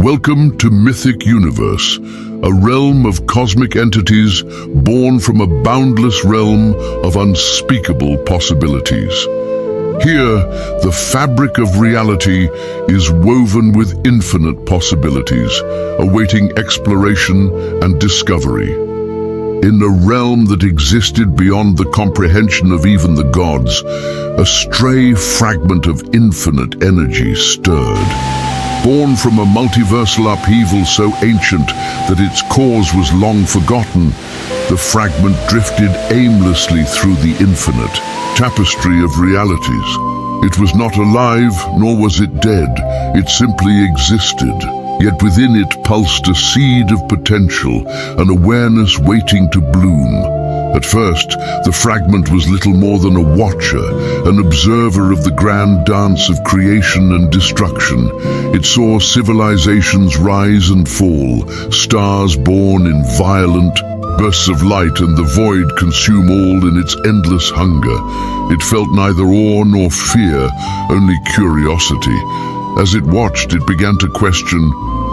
Welcome to Mythic Universe, a realm of cosmic entities born from a boundless realm of unspeakable possibilities. Here, the fabric of reality is woven with infinite possibilities, awaiting exploration and discovery. In a realm that existed beyond the comprehension of even the gods, a stray fragment of infinite energy stirred. Born from a multiversal upheaval so ancient that its cause was long forgotten, the fragment drifted aimlessly through the infinite tapestry of realities. It was not alive, nor was it dead. It simply existed. Yet within it pulsed a seed of potential, an awareness waiting to bloom. At first, the fragment was little more than a watcher, an observer of the grand dance of creation and destruction. It saw civilizations rise and fall, stars born in violent bursts of light, and the void consume all in its endless hunger. It felt neither awe nor fear, only curiosity. As it watched, it began to question,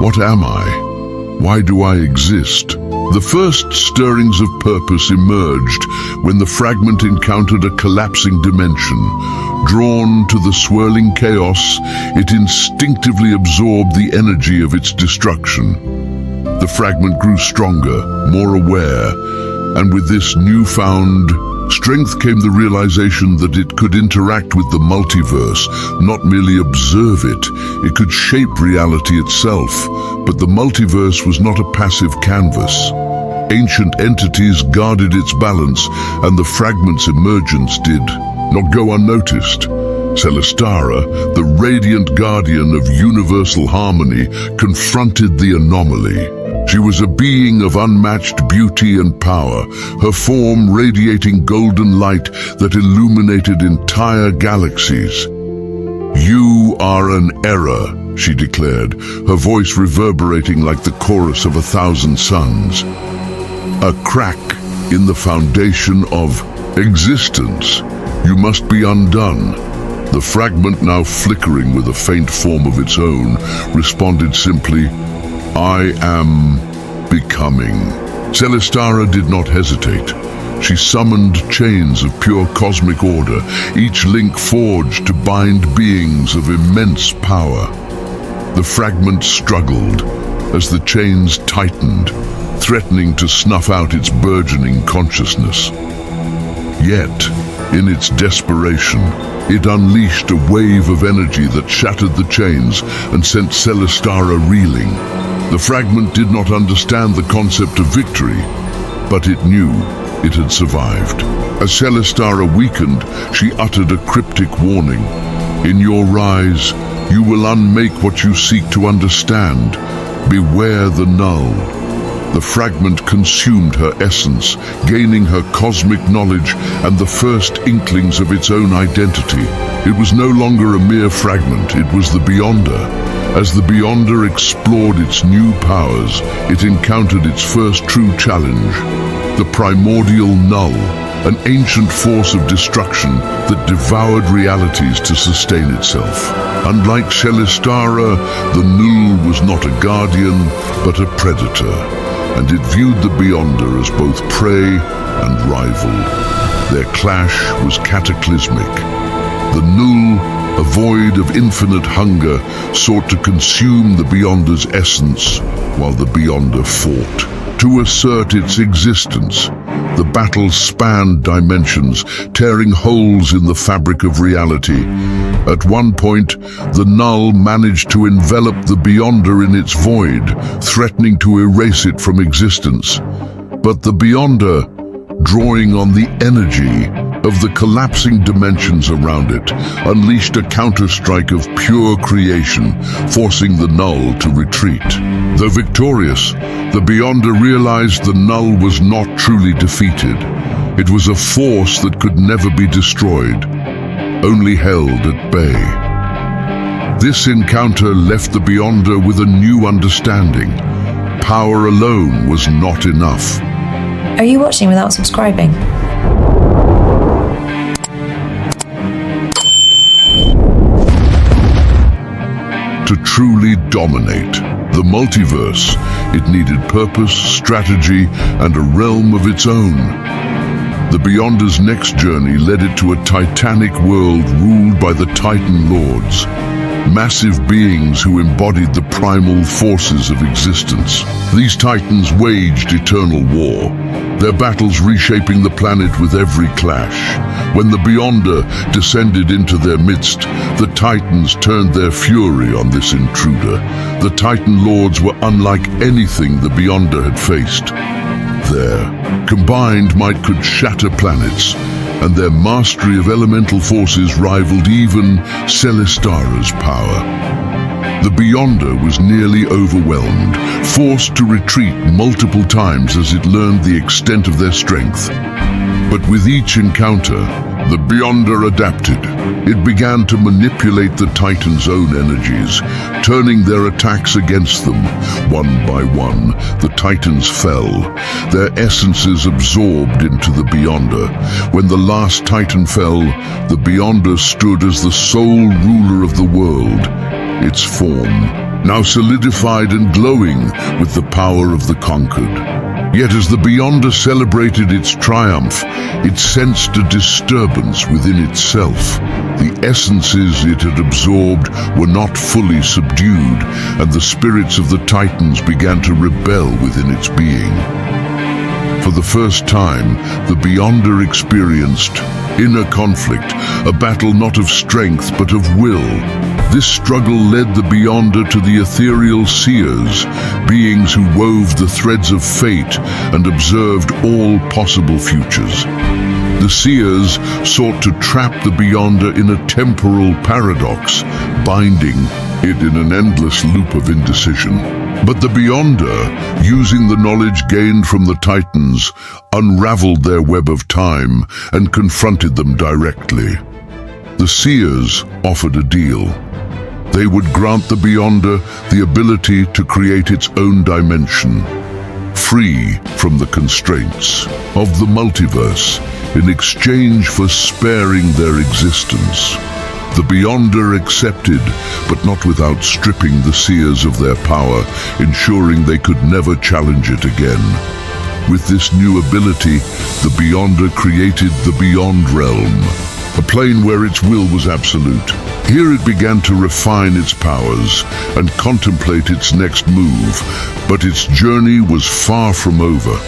what am I? Why do I exist? The first stirrings of purpose emerged when the fragment encountered a collapsing dimension. Drawn to the swirling chaos, it instinctively absorbed the energy of its destruction. The fragment grew stronger, more aware, and with this newfound strength came the realization that it could interact with the multiverse, not merely observe it. It could shape reality itself, but the multiverse was not a passive canvas. Ancient entities guarded its balance, and the fragment's emergence did not go unnoticed. Celestara, the radiant guardian of universal harmony, confronted the anomaly. She was a being of unmatched beauty and power, her form radiating golden light that illuminated entire galaxies. "You are an error," she declared, her voice reverberating like the chorus of 1,000 suns. "A crack in the foundation of existence. You must be undone." The fragment, now flickering with a faint form of its own, responded simply, "I am becoming." Celestara did not hesitate. She summoned chains of pure cosmic order, each link forged to bind beings of immense power. The fragment struggled as the chains tightened, threatening to snuff out its burgeoning consciousness. Yet, in its desperation, it unleashed a wave of energy that shattered the chains and sent Celestara reeling. The fragment did not understand the concept of victory, but it knew it had survived. As Celestara weakened, she uttered a cryptic warning. "In your rise, you will unmake what you seek to understand. Beware the null." The fragment consumed her essence, gaining her cosmic knowledge and the first inklings of its own identity. It was no longer a mere fragment, it was the Beyonder. As the Beyonder explored its new powers, it encountered its first true challenge, the primordial null, an ancient force of destruction that devoured realities to sustain itself. Unlike Celestara, the null was not a guardian, but a predator, and it viewed the Beyonder as both prey and rival. Their clash was cataclysmic. The null, a void of infinite hunger, sought to consume the Beyonder's essence, while the Beyonder fought to assert its existence. The battle spanned dimensions, tearing holes in the fabric of reality. At one point, the null managed to envelop the Beyonder in its void, threatening to erase it from existence. But the Beyonder, drawing on the energy of the collapsing dimensions around it, unleashed a counterstrike of pure creation, forcing the null to retreat. Though victorious, the Beyonder realized the null was not truly defeated. It was a force that could never be destroyed, only held at bay. This encounter left the Beyonder with a new understanding. Power alone was not enough. Are you watching without subscribing? To truly dominate, The multiverse, it needed purpose, strategy, and a realm of its own. The Beyonder's next journey led it to a titanic world ruled by the Titan Lords, massive beings who embodied the primal forces of existence. These Titans waged eternal war, their battles reshaping the planet with every clash. When the Beyonder descended into their midst, the Titans turned their fury on this intruder. The Titan Lords were unlike anything the Beyonder had faced. Their combined might could shatter planets, and their mastery of elemental forces rivaled even Celestara's power. The Beyonder was nearly overwhelmed, forced to retreat multiple times as it learned the extent of their strength. But with each encounter, the Beyonder adapted. It began to manipulate the Titan's own energies, turning their attacks against them. One by one, the Titans fell, their essences absorbed into the Beyonder. When the last Titan fell, the Beyonder stood as the sole ruler of the world, its form now solidified and glowing with the power of the conquered. Yet as the Beyonder celebrated its triumph, it sensed a disturbance within itself. The essences it had absorbed were not fully subdued, and the spirits of the Titans began to rebel within its being. For the first time, the Beyonder experienced inner conflict, a battle not of strength but of will. This struggle led the Beyonder to the ethereal seers, beings who wove the threads of fate and observed all possible futures. The seers sought to trap the Beyonder in a temporal paradox, binding it in an endless loop of indecision. But the Beyonder, using the knowledge gained from the Titans, unraveled their web of time and confronted them directly. The seers offered a deal. They would grant the Beyonder the ability to create its own dimension, free from the constraints of the multiverse, in exchange for sparing their existence. The Beyonder accepted, but not without stripping the seers of their power, ensuring they could never challenge it again. With this new ability, the Beyonder created the Beyond Realm, a plane where its will was absolute. Here it began to refine its powers and contemplate its next move, but its journey was far from over.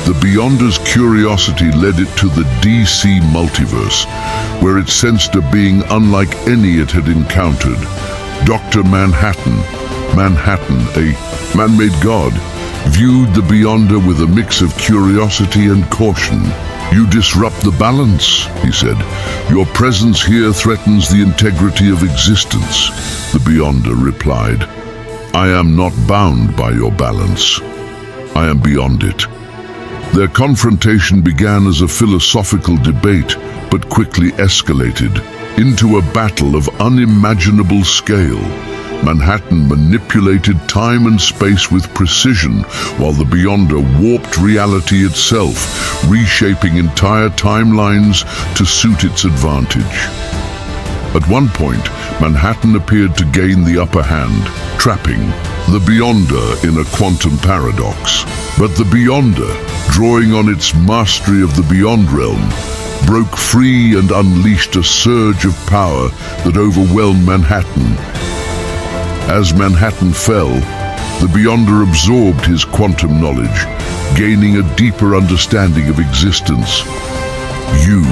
The Beyonder's curiosity led it to the DC Multiverse, where it sensed a being unlike any it had encountered. Dr. Manhattan, a man-made god, viewed the Beyonder with a mix of curiosity and caution. "You disrupt the balance," he said. "Your presence here threatens the integrity of existence." The Beyonder replied, "I am not bound by your balance. I am beyond it." Their confrontation began as a philosophical debate, but quickly escalated into a battle of unimaginable scale. Manhattan manipulated time and space with precision, while the Beyonder warped reality itself, reshaping entire timelines to suit its advantage. At one point, Manhattan appeared to gain the upper hand, trapping the Beyonder in a quantum paradox. But the Beyonder, drawing on its mastery of the Beyond Realm, broke free and unleashed a surge of power that overwhelmed Manhattan. As Manhattan fell, the Beyonder absorbed his quantum knowledge, gaining a deeper understanding of existence. "You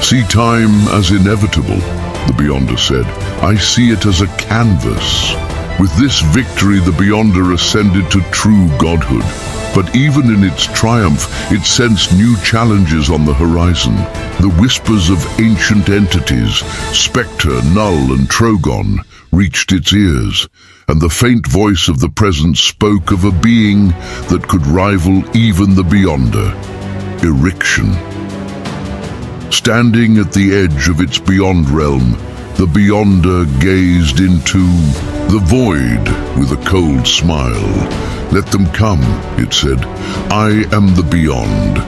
see time as inevitable," the Beyonder said. "I see it as a canvas." With this victory, the Beyonder ascended to true godhood. But even in its triumph, it sensed new challenges on the horizon. The whispers of ancient entities, Spectre, Null, and Trogon, reached its ears, and the faint voice of the present spoke of a being that could rival even the Beyonder, Erection. Standing at the edge of its Beyond Realm, the Beyonder gazed into the void with a cold smile. "Let them come," it said. "I am the Beyond."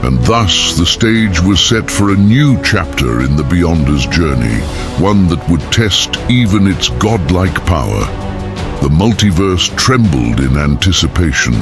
And thus the stage was set for a new chapter in the Beyonder's journey, one that would test even its godlike power. The multiverse trembled in anticipation.